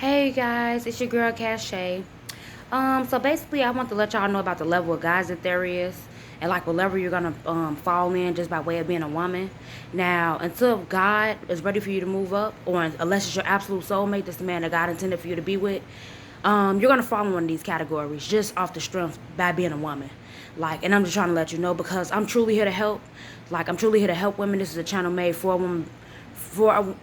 Hey guys, it's your girl Cache. So basically I want to let y'all know about the level of guys that there is and like what level you're gonna fall in just by way of being a woman. Now, until God is ready for you to move up, or unless it's your absolute soulmate, that's the man that God intended for you to be with, you're gonna fall in one of these categories just off the strength by being a woman. Like, and I'm just trying to let you know because I'm truly here to help. Like, I'm truly here to help women. This is a channel made for a woman,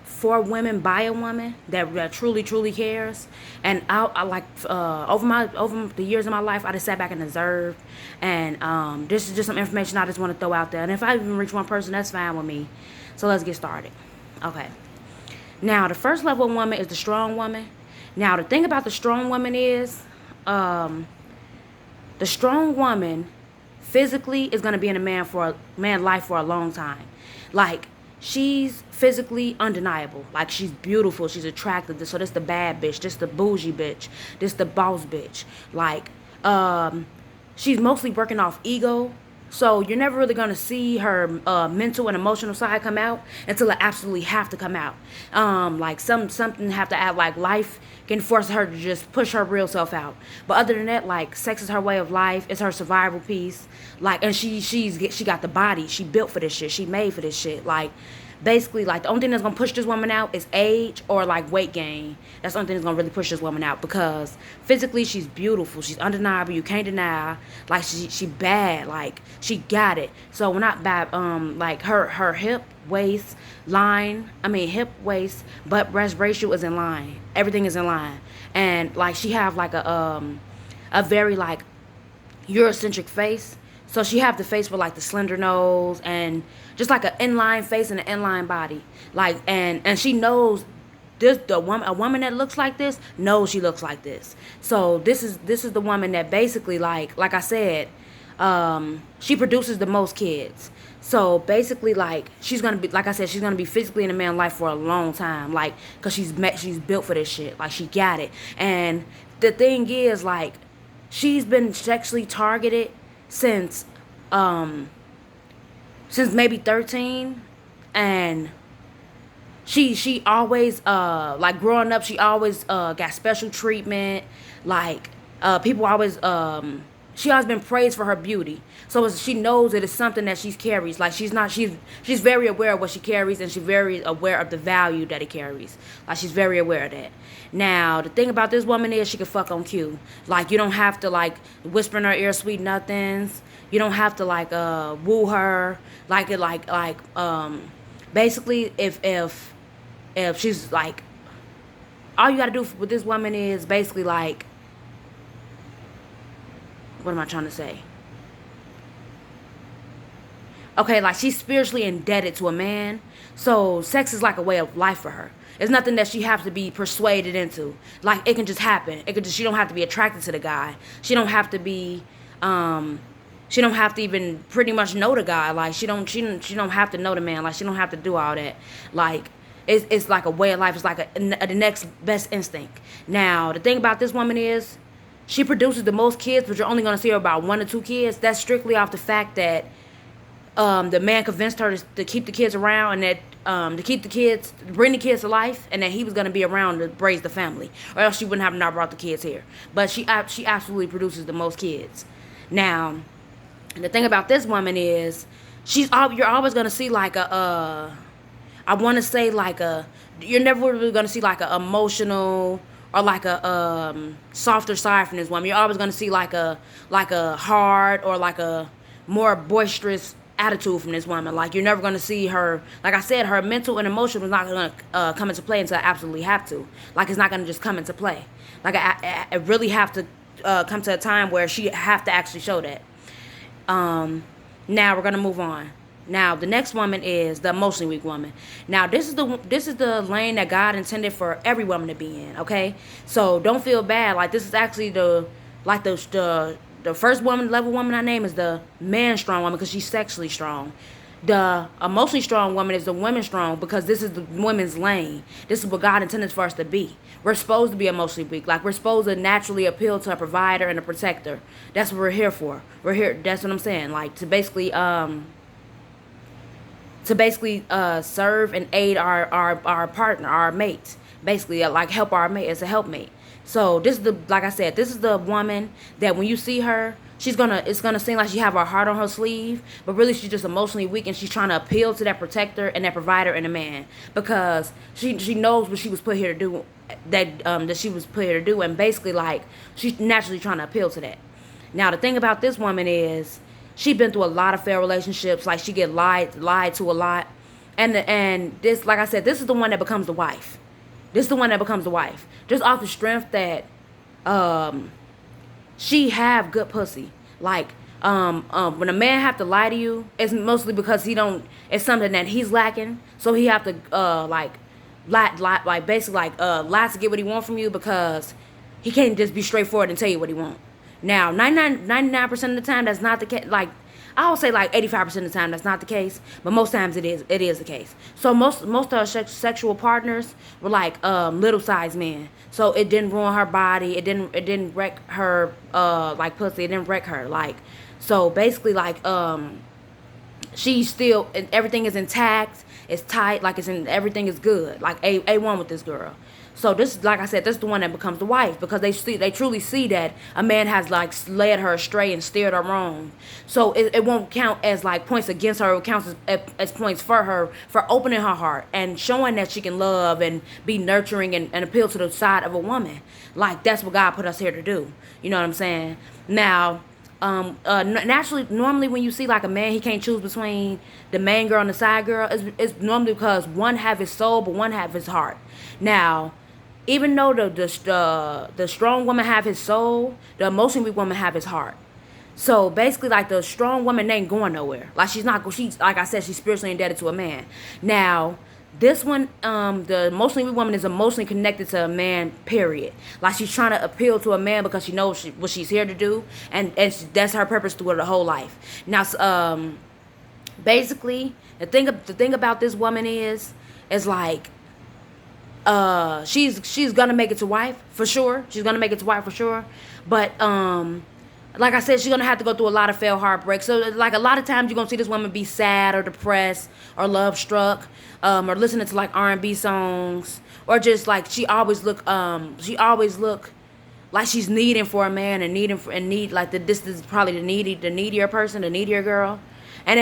for women by a woman that truly cares. And I like over the years of my life, I just sat back and observed. And this is just some information I just want to throw out there. And if I even reach one person, that's fine with me. So let's get started. Okay. Now the first level of woman is the strong woman. Now the thing about the strong woman is, the strong woman physically is gonna be in a man life for a long time. Like, she's physically undeniable. Like, she's beautiful, she's attractive. So this the bad bitch, this the bougie bitch, this the boss bitch. Like, she's mostly working off ego. So you're never really gonna see her mental and emotional side come out until it absolutely have to come out. Like something have to add, like life can force her to just push her real self out. But other than that, like, sex is her way of life. It's her survival piece. Like, and she got the body. She built for this shit. She made for this shit. Like, basically, like, the only thing that's gonna push this woman out is age or like weight gain. That's the only thing that's gonna really push this woman out, because physically she's beautiful, she's undeniable, you can't deny her. Like, she bad, like, she got it. So when I bad, like, her hip waist line, hip waist butt breast ratio is in line. Everything is in line. And like, she have like a very like Eurocentric face. So she have the face with like the slender nose and just like an inline face and an inline body. Like, and she knows this, a woman that looks like this knows she looks like this. So this is the woman that basically, like I said, she produces the most kids. So basically, like, she's gonna be, like I said, she's gonna be physically in a man's life for a long time, like, cause she's built for this shit. Like, she got it. And the thing is, like, she's been sexually targeted since since maybe 13. And she always like, growing up, she always got special treatment. Like, people always she always been praised for her beauty. So she knows it is something that she carries. Like, she's very aware of what she carries, and she's very aware of the value that it carries. Like, she's very aware of that. Now the thing about this woman is she can fuck on cue. Like, you don't have to like whisper in her ear sweet nothings. You don't have to like woo her. Like, it basically, if she's like, all you gotta do with this woman is basically like, what am I trying to say? Okay, like, she's spiritually indebted to a man. So sex is like a way of life for her. It's nothing that she has to be persuaded into. Like, it can just happen. She don't have to be attracted to the guy. She don't have to be she don't have to even pretty much know the guy. Like, she don't have to know the man. Like, she don't have to do all that. Like, it's like a way of life. It's like the next best instinct. Now the thing about this woman is, she produces the most kids, but you're only going to see her about 1 or 2 kids. That's strictly off the fact that the man convinced her to keep the kids around, and that to keep the kids, bring the kids to life, and that he was going to be around to raise the family, or else she wouldn't have not brought the kids here. But she absolutely produces the most kids. Now, the thing about this woman is, you're always going to see like I want to say like you're never really going to see like a emotional or like a softer side from this woman. You're always going to see like a hard or like a more boisterous attitude from this woman. Like, you're never going to see her, like I said, her mental and emotional is not going to come into play until I absolutely have to. Like, it's not going to just come into play. Like, I really have to come to a time where she have to actually show that. Now we're going to move on. Now the next woman is the emotionally weak woman. Now this is the lane that God intended for every woman to be in. Okay, so don't feel bad. Like, this is actually the first level woman I name is the man strong woman, because she's sexually strong. The emotionally strong woman is the women strong, because this is the women's lane. This is what God intended for us to be. We're supposed to be emotionally weak. Like, we're supposed to naturally appeal to a provider and a protector. That's what we're here for. We're here. That's what I'm saying. Like, to basically serve and aid our partner, our mate. basically like help our mate as a helpmate. So this is the, like I said, this is the woman that when you see her, it's gonna seem like she have her heart on her sleeve, but really she's just emotionally weak, and she's trying to appeal to that protector and that provider in a man, because she knows what she was put here to do, that she was put here to do, and basically like she's naturally trying to appeal to that. Now the thing about this woman is she been through a lot of failed relationships, like she get lied to a lot, and this, like I said, this is the one that becomes the wife. This is the one that becomes the wife, just off the strength that she have good pussy. Like, when a man have to lie to you, it's mostly because it's something that he's lacking. So he have to, like basically lie to get what he want from you, because he can't just be straightforward and tell you what he want. Now, 99% of the time, that's not the case. Like, I would say like 85% of the time that's not the case, but most times it is the case. So most of her sexual partners were like little sized men. So it didn't ruin her body. It didn't wreck her like pussy. It didn't wreck her like. So basically like she's still, everything is intact. It's tight. Like everything is good. Like A1 with this girl. So this, like I said, this is the one that becomes the wife, because they truly see that a man has like led her astray and steered her wrong. So it won't count as like points against her. It counts as points for her, for opening her heart and showing that she can love and be nurturing and appeal to the side of a woman. Like, that's what God put us here to do. You know what I'm saying? Now, naturally, normally when you see like a man, he can't choose between the main girl and the side girl. It's normally because one have his soul, but one have his heart. Now, even though the strong woman have his soul, the emotionally weak woman have his heart. So basically, like, the strong woman ain't going nowhere. Like, she's like I said, she's spiritually indebted to a man. Now, this one, the emotionally weak woman is emotionally connected to a man, period. Like, she's trying to appeal to a man because she knows what she's here to do, and that's her purpose through her whole life. Now, basically, the thing about this woman is like, she's gonna make it to wife for sure. She's gonna make it to wife for sure. But like I said, she's gonna have to go through a lot of failed heartbreak. So like, a lot of times you're gonna see this woman be sad or depressed or love struck, or listening to like R&B songs, or just like she always look like she's needing for a man, and need like this is probably the needier person, the needier girl. And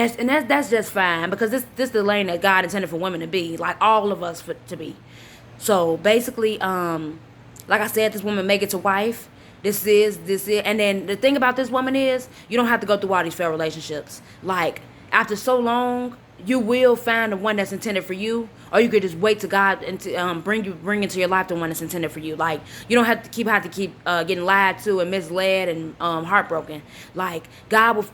that's just fine, because this is the lane that God intended for women to be, like all of us to be. So basically, like I said, this woman make it to wife. This is, and then the thing about this woman is, you don't have to go through all these failed relationships. Like, after so long, you will find the one that's intended for you, or you could just wait to God and to bring into your life the one that's intended for you. Like, you don't have to keep getting lied to and misled and heartbroken. Like, God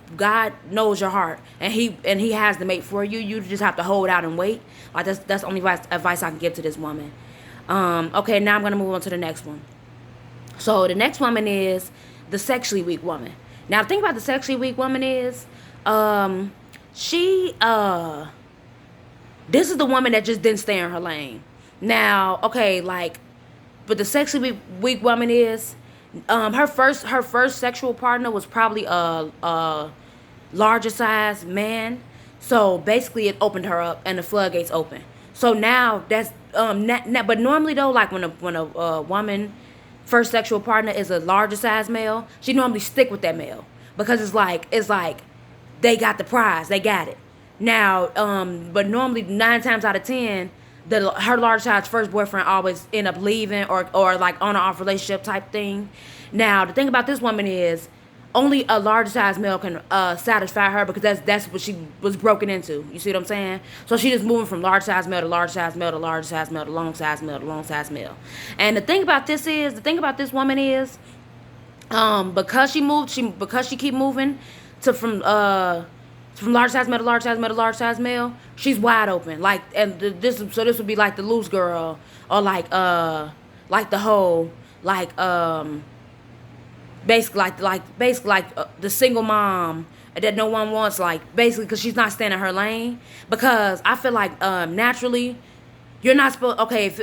knows your heart, and He has the mate for you. You just have to hold out and wait. Like, that's the only advice I can give to this woman. Okay, now I'm gonna move on to the next one. So the next woman is the sexually weak woman. Now, the thing about the sexually weak woman is, this is the woman that just didn't stay in her lane. Now, okay, like, but the sexually weak woman is, her first sexual partner was probably a larger size man. So basically, it opened her up, and the floodgates open. So now that's but normally though, like, when a woman first sexual partner is a larger size male, she normally stick with that male, because it's like they got the prize, they got it. Now, but normally 9 times out of 10, her large size first boyfriend always end up leaving, or like on and off relationship type thing. Now, the thing about this woman is, only a large size male can satisfy her, because that's what she was broken into. You see what I'm saying? So she just moving from large size male to large size male to large size male to long size male to long size male. And the thing about this woman is, because she keep moving from large size male to large size male to large size male, she's wide open. Like, and this would be like the loose girl, or like the hoe, like basically like the single mom that no one wants, like, basically because she's not staying in her lane. Because I feel like naturally you're not supposed, okay, if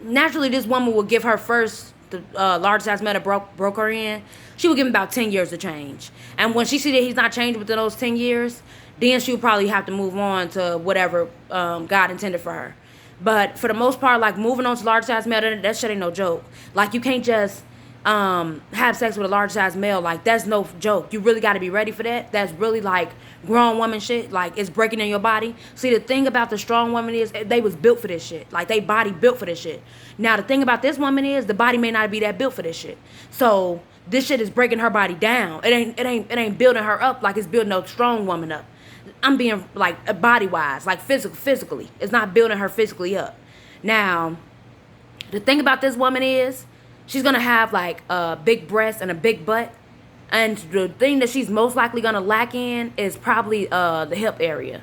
naturally this woman will give her first the large size man that broke her in, she would give him about 10 years to change. And when she see that he's not changed within those 10 years, then she would probably have to move on to whatever God intended for her. But for the most part, like moving on to large size male, that shit ain't no joke. Like you can't just have sex with a large size male. Like that's no joke. You really got to be ready for that. That's really like grown woman shit. Like it's breaking in your body. See, the thing about the strong woman is they was built for this shit. Like they body built for this shit. Now the thing about this woman is the body may not be that built for this shit. So this shit is breaking her body down. It ain't building her up like it's building no strong woman up. I'm being like body wise, like physically. It's not building her physically up. Now, the thing about this woman is she's gonna have like a big breast and a big butt. And the thing that she's most likely gonna lack in is probably the hip area.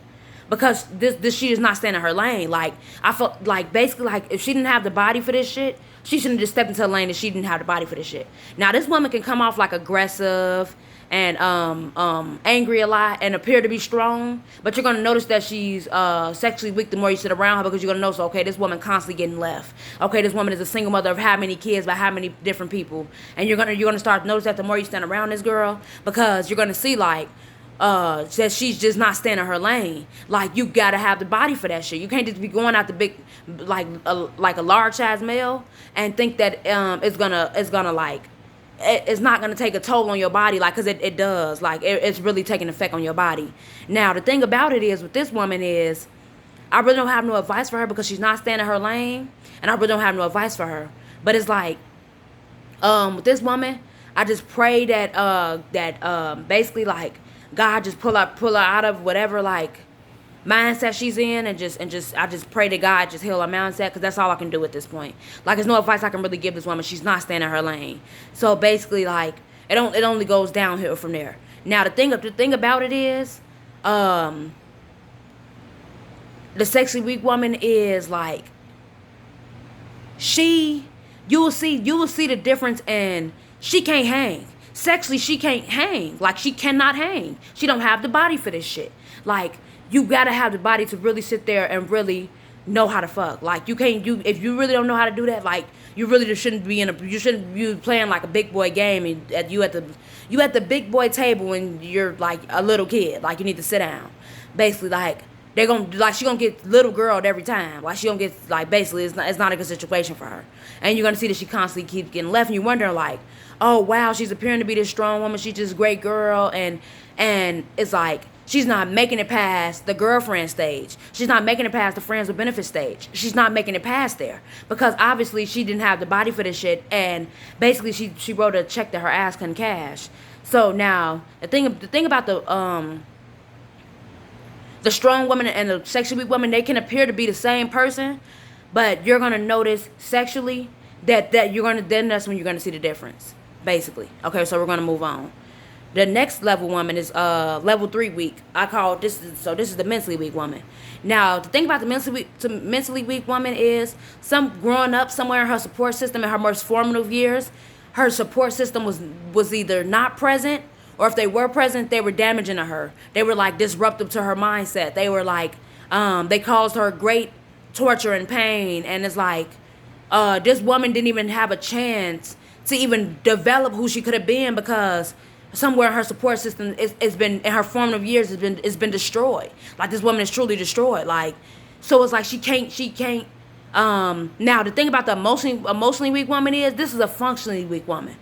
Because this she is not staying in her lane. Like I felt like basically like if she didn't have the body for this shit, she shouldn't have just stepped into a lane that she didn't have the body for this shit. Now this woman can come off like aggressive and angry a lot and appear to be strong, but you're gonna notice that she's sexually weak the more you sit around her, because you're gonna notice, okay, this woman constantly getting left. Okay, this woman is a single mother of how many kids by how many different people, and you're gonna start to notice that the more you stand around this girl, because you're gonna see like that she's just not staying in her lane. Like you gotta have the body for that shit. You can't just be going out the big like a large size male and think that it's gonna like it's not going to take a toll on your body, like, because it does. Like, it's really taking effect on your body. Now, the thing about it is, with this woman is, I really don't have no advice for her because she's not staying in her lane, and I really don't have no advice for her. But it's like, with this woman, I just pray that basically, like, God just pull her out of whatever, like, mindset she's in, and I just pray to God just heal her mindset, because that's all I can do at this point. Like, there's no advice I can really give this woman. She's not staying in her lane. So basically, like, it only goes downhill from there. Now the thing about it is, the sexually weak woman is like, you will see the difference, and she can't hang. Sexually, she can't hang. Like, she cannot hang. She don't have the body for this shit. Like, you gotta have the body to really sit there and really know how to fuck. Like, if you really don't know how to do that, like, you really just shouldn't be playing like a big boy game, and you at the big boy table and you're like a little kid. Like, you need to sit down. Basically, like, she gonna get little girled every time. Like, she gonna get, like, basically it's not a good situation for her. And you're gonna see that she constantly keeps getting left, and you wonder, like, oh wow, she's appearing to be this strong woman, she's just a great girl, and it's like, she's not making it past the girlfriend stage. She's not making it past the friends with benefits stage. She's not making it past there, because obviously she didn't have the body for this shit, and basically she wrote a check that her ass couldn't cash. So now the thing about the strong woman and the sexually weak woman, they can appear to be the same person, but you're gonna notice sexually that that's when you're gonna see the difference, basically. Okay, so we're gonna move on. The next level woman is level 3 weak. This is the mentally weak woman. Now, the thing about the mentally weak woman is, growing up somewhere in her support system in her most formative years, her support system was either not present, or if they were present, they were damaging to her. They were like disruptive to her mindset. They were like, they caused her great torture and pain. And it's like, this woman didn't even have a chance to even develop who she could have been, because somewhere in her support system, it's been, in her formative years, it's been destroyed. Like, this woman is truly destroyed. Like, so it's like she can't. Now the thing about the emotionally weak woman is, this is a functionally weak woman.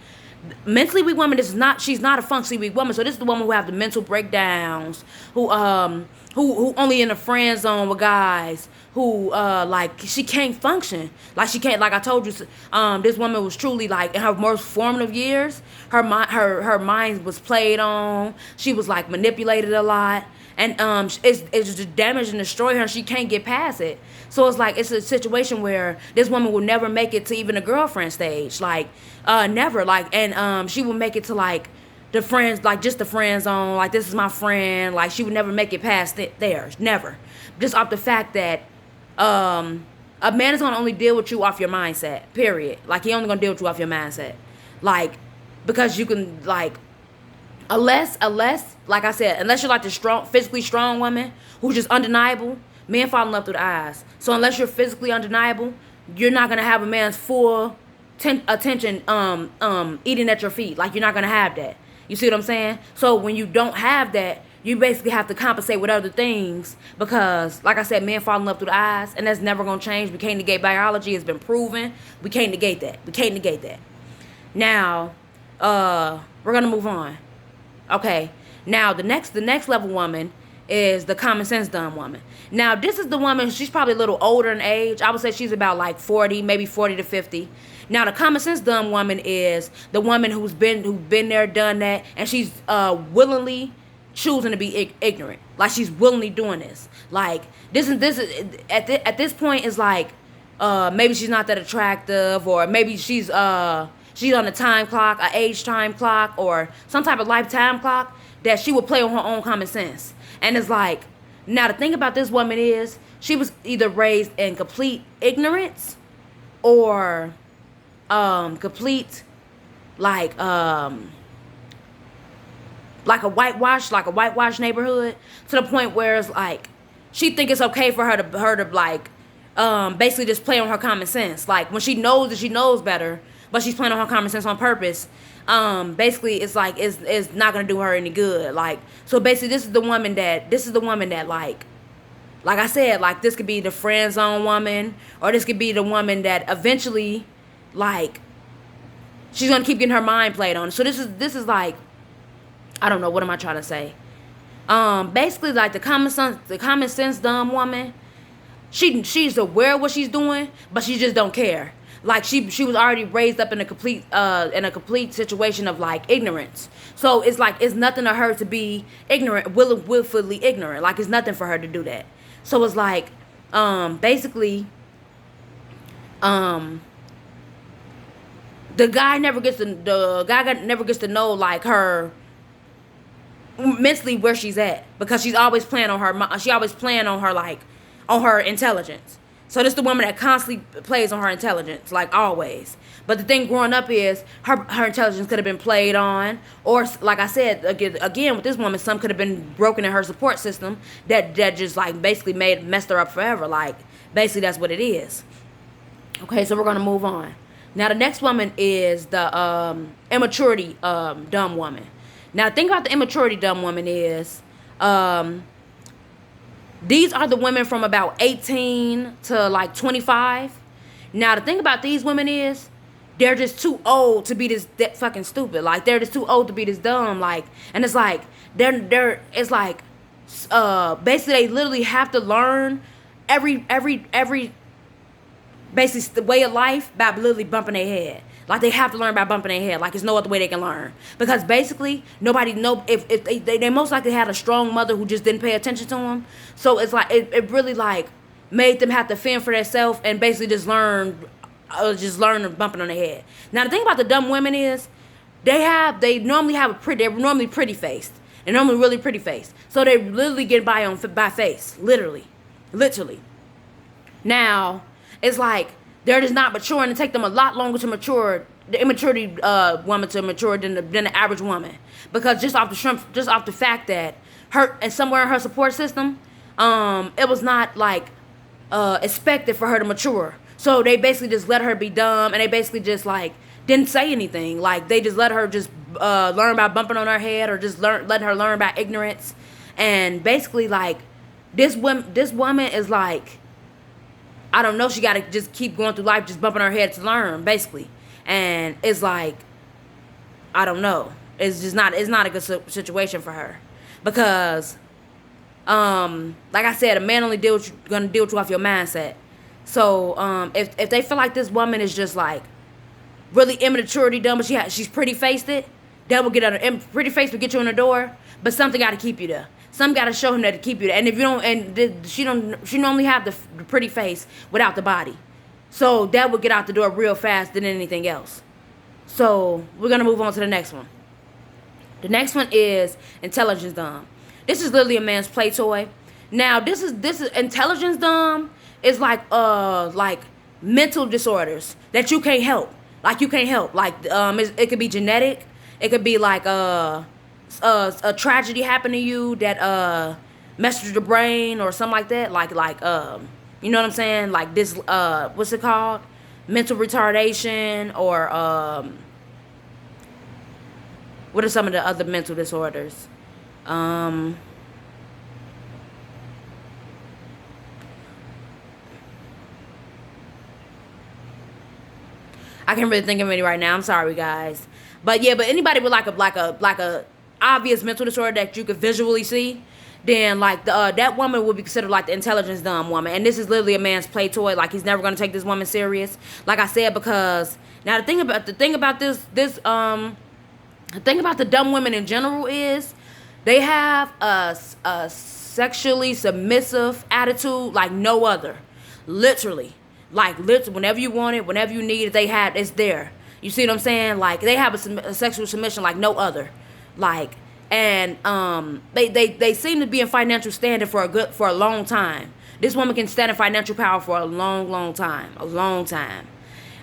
Mentally weak woman, she's not a functionally weak woman. So this is the woman who have the mental breakdowns, who only in the friend zone with guys, who like, she can't function. Like, she can't, like I told you, this woman was truly, like, in her most formative years, her mind was played on. She was, like, manipulated a lot, and it's just damaged and destroyed her. She can't get past it. So it's like, it's a situation where this woman will never make it to even the girlfriend stage. Like, never. Like, and she will make it to, like, the friends, like, just the friend zone. Like, this is my friend. Like, she would never make it past there. Never. Just off the fact that a man is gonna only deal with you off your mindset. Period. Like, he only gonna deal with you off your mindset. Like, because you can, like, unless like I said, unless you're like the physically strong woman who's just undeniable, men fall in love through the eyes. So unless you're physically undeniable, you're not gonna have a man's full attention eating at your feet. Like, you're not gonna have that. You see what I'm saying? So when you don't have that, you basically have to compensate with other things because, like I said, men fall in love through the eyes, and that's never gonna change. We can't negate biology; it's been proven. We can't negate that. We can't negate that. Now, we're gonna move on. Okay. Now the next level woman is the common sense dumb woman. Now this is the woman. She's probably a little older in age. I would say she's about like 40, maybe 40 to 50. Now the common sense dumb woman is the woman who's been there, done that, and she's willingly choosing to be ignorant. Like she's willingly doing this. Like this is at this point is like maybe she's not that attractive, or maybe she's on a time clock, a age time clock, or some type of lifetime clock that she would play on her own common sense. And it's like, now the thing about this woman is she was either raised in complete ignorance or complete like a whitewash neighborhood, to the point where it's like she think it's okay for her to like basically just play on her common sense. Like when she knows that she knows better, but she's playing on her common sense on purpose. Basically it's like it's not gonna do her any good. Like, so basically this is the woman that like I said, like this could be the friend zone woman, or this could be the woman that eventually like she's gonna keep getting her mind played on. So this is like, I don't know, what am I trying to say? Basically like the common sense dumb woman, she's aware of what she's doing, but she just don't care. Like she was already raised up in a complete situation of like ignorance. So it's like it's nothing to her to be ignorant, willfully ignorant. Like it's nothing for her to do that. So it's like basically the guy never gets to know like her mentally where she's at, because she's always playing on her like on her intelligence. So this is the woman that constantly plays on her intelligence, like always. But the thing growing up is her intelligence could have been played on, or like I said again with this woman, some could have been broken in her support system that just like basically messed her up forever. Like basically that's what it is. Okay, so we're gonna move on. Now the next woman is the immaturity dumb woman. Now the thing about the immaturity dumb woman is these are the women from about 18 to like 25. Now the thing about these women is they're just too old to be this fucking stupid. Like they're just too old to be this dumb. Like, and it's like it's like basically they literally have to learn every basically the way of life by literally bumping their head. Like they have to learn by bumping their head. Like there's no other way they can learn, because basically nobody know if they most likely had a strong mother who just didn't pay attention to them. So it's like it really like made them have to fend for themselves and basically just learn bumping on their head. Now the thing about the dumb women is they're normally pretty faced. They're normally really pretty faced. So they literally get by face, literally. Now it's like they're just not mature, and it take them a lot longer to mature, the immaturity woman to mature than the average woman, because just off the fact that her and somewhere in her support system, it was not like expected for her to mature. So they basically just let her be dumb, and they basically just like didn't say anything. Like they just let her just learn by bumping on her head, or just let her learn by ignorance. And basically like this woman is like, I don't know, she got to just keep going through life just bumping her head to learn, basically. And it's like, I don't know. It's not a good situation for her. Because, like I said, a man only gonna deal with you off your mindset. So, if they feel like this woman is just like really immaturity dumb, but she's pretty faced it, that will pretty faced will get you in the door, but something got to keep you there. Some got to show him that to keep you there. And if you don't, she normally have the pretty face without the body. So that would get out the door real fast than anything else. So we're going to move on to the next one. The next one is intelligence dumb. This is literally a man's play toy. Now this is intelligence dumb is like mental disorders that you can't help. Like you can't help. Like it could be genetic. It could be like a tragedy happened to you that messed with your brain or something like that. Like you know what I'm saying? Like this what's it called? Mental retardation, or what are some of the other mental disorders? I can't really think of any right now. I'm sorry, guys. But yeah, but anybody with like a obvious mental disorder that you could visually see, then like that woman would be considered like the intelligence dumb woman. And this is literally a man's play toy. Like he's never gonna take this woman serious. Like I said, because now the thing about the thing about the dumb women in general is they have a sexually submissive attitude like no other. Literally. Like, literally, whenever you want it, whenever you need it, it's there. You see what I'm saying? Like, they have a sexual submission like no other. Like, and they seem to be in financial standing for a long time. This woman can stand in financial power for a long time. A long time.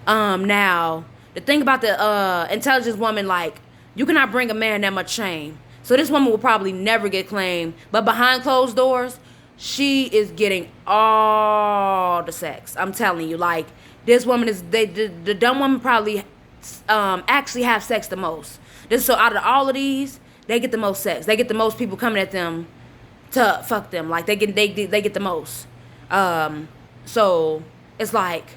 Now, the thing about the intelligence woman, like, you cannot bring a man that much shame. So this woman will probably never get claimed. But behind closed doors, she is getting all the sex. I'm telling you, like, this woman is, the dumb woman probably actually have sex the most. So out of all of these, they get the most sex. They get the most people coming at them to fuck them. Like, they get the most. So it's like,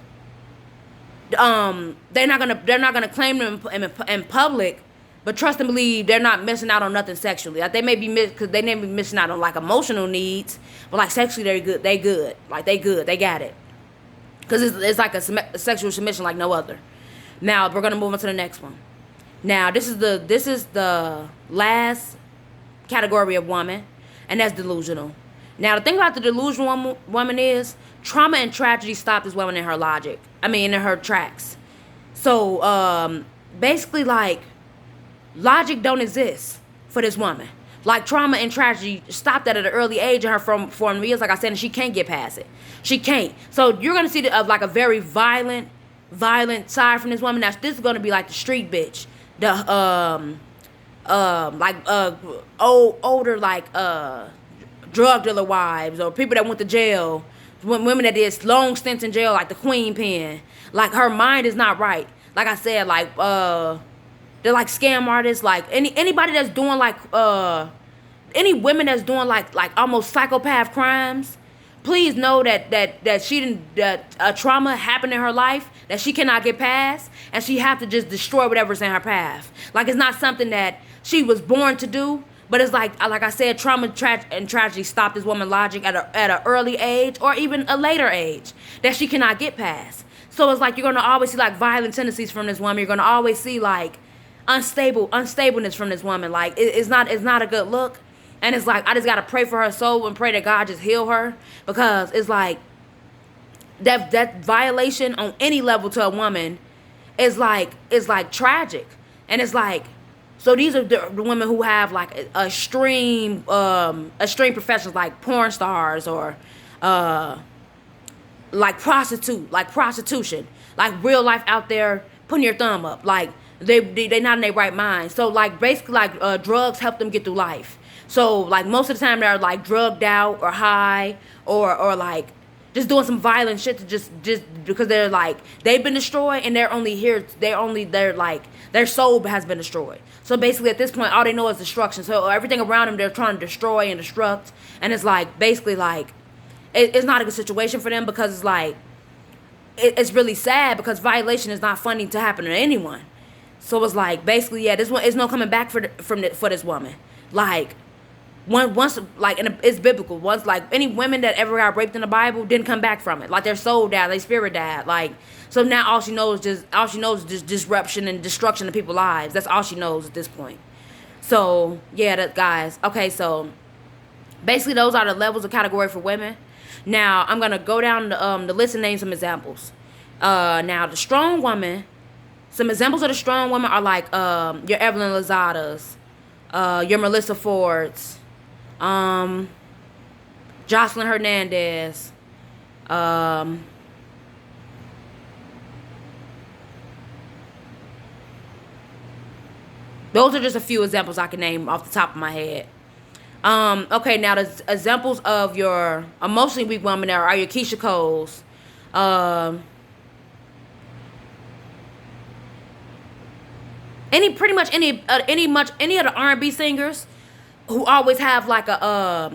they're not gonna claim them in public. But trust and believe, they're not missing out on nothing sexually. Like, they may be missing out on like emotional needs, but like sexually, they're good. They good. Like, they good. They got it. Cause it's like a sexual submission like no other. Now we're gonna move on to the next one. Now this is the last category of woman, and that's delusional. Now the thing about the delusional woman is trauma and tragedy stop this woman in her logic. In her tracks. So basically, like, logic don't exist for this woman. Like, trauma and tragedy stopped that at an early age in her from years, like I said, and she can't get past it. She can't. So you're gonna see like a very violent side from this woman. Now this is gonna be like the street bitch, the older like drug dealer wives, or people that went to jail, women that did long stints in jail, like the Queen Pen. Like, her mind is not right. Like I said, like they're like scam artists, like anybody that's doing like any women that's doing like almost psychopath crimes. Please know that a trauma happened in her life that she cannot get past, and she have to just destroy whatever's in her path. Like, it's not something that she was born to do, but it's like I said, trauma and tragedy stopped this woman's logic at an early age or even a later age that she cannot get past. So it's like you're gonna always see like violent tendencies from this woman. You're gonna always see like unstableness from this woman. Like, it's not a good look. And it's like, I just gotta pray for her soul and pray that God just heal her, because it's like that violation on any level to a woman is like tragic. And it's like, so these are the women who have like extreme professions like porn stars, or like prostitution, like real life out there putting your thumb up. Like, they not in their right mind. So like basically like drugs help them get through life. So like most of the time they're like drugged out or high, or like just doing some violent shit to just because they're like they've been destroyed, and they're like their soul has been destroyed. So basically at this point all they know is destruction. So everything around them they're trying to destroy and destruct, and it's like basically like it's not a good situation for them, because it's like it's really sad, because violation is not funny to happen to anyone. So it's like basically, yeah, this one is no coming back for this woman. Like, once like, and it's biblical. Once, like, any women that ever got raped in the Bible didn't come back from it. Like, their soul died, their spirit died. Like, so now all she knows is just disruption and destruction of people's lives. That's all she knows at this point. So yeah, guys. Okay, so basically those are the levels of category for women. Now I'm gonna go down the list and name some examples. Now the strong woman. Some examples of the strong women are like your Evelyn Lozadas, your Melissa Fords, Jocelyn Hernandez, those are just a few examples I can name off the top of my head. Okay, now the examples of your emotionally weak women are your Keisha Coles, any of the R&B singers who always have like a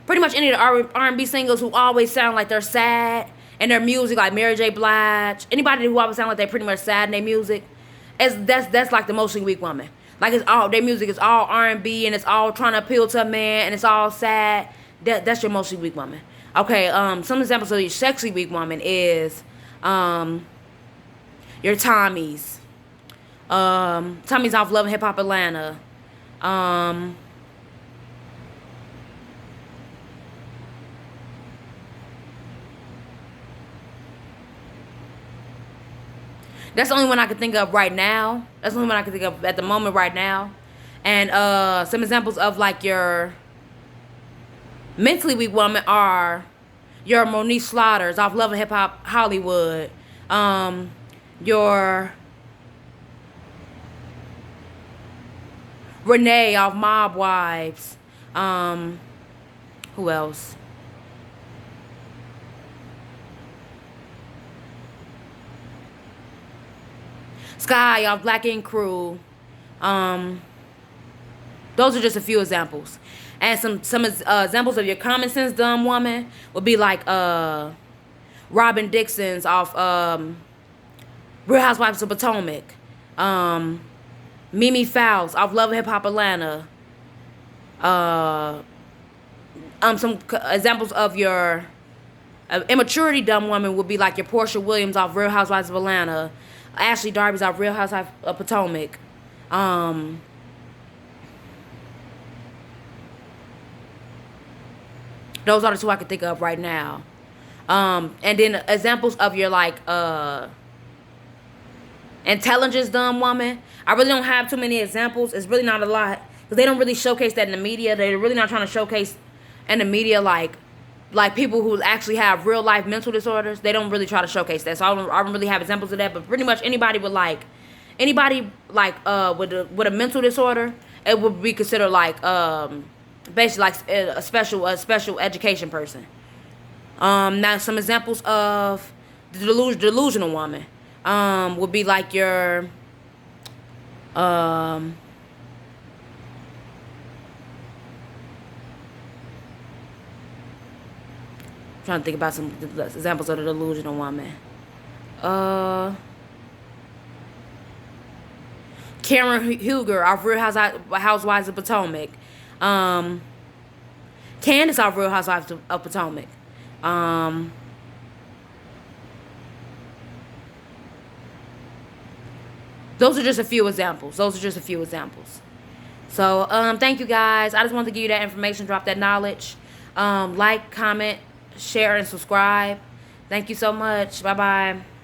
pretty much any of the R&B singers who always sound like they're sad And their music, like Mary J. Blige, anybody who always sound like they pretty much sad in their music, that's like the emotionally weak woman. Like it's all their music is all R&B and it's all trying to appeal to a man and it's all sad. That's your emotionally weak woman. Okay, some examples of your sexually weak woman is your Tommies. Tommy's off Love and Hip Hop Atlanta. That's the only one I can think of right now. That's the only one I can think of at the moment right now. And some examples of like your mentally weak woman are your Monique Slaughters off Love and Hip Hop Hollywood. Your Renee off Mob Wives. Who else? Sky off Black Ink Crew. Those are just a few examples. And some examples of your common sense dumb woman would be like Robin Dixon's off Real Housewives of Potomac. Mimi Fowles off Love and Hip Hop Atlanta. Some examples of your immaturity dumb woman would be like your Portia Williams off Real Housewives of Atlanta. Ashley Darby's off Real Housewives of Potomac. Those are the two I can think of right now. And then examples of your like intelligence dumb woman. I really don't have too many examples. It's really not a lot because they don't really showcase that in the media. They're really not trying to showcase in the media like people who actually have real life mental disorders. They don't really try to showcase that. So I don't really have examples of that. But pretty much anybody with a mental disorder, it would be considered like basically like a special education person. Now some examples of the delusional woman would be like your trying to think about some examples of the delusional woman. Karen Huger off Real Housewives of Potomac. Candace off Real Housewives of Potomac. Those are just a few examples. So, thank you guys. I just wanted to give you that information, drop that knowledge. Like, comment, share, and subscribe. Thank you so much. Bye-bye.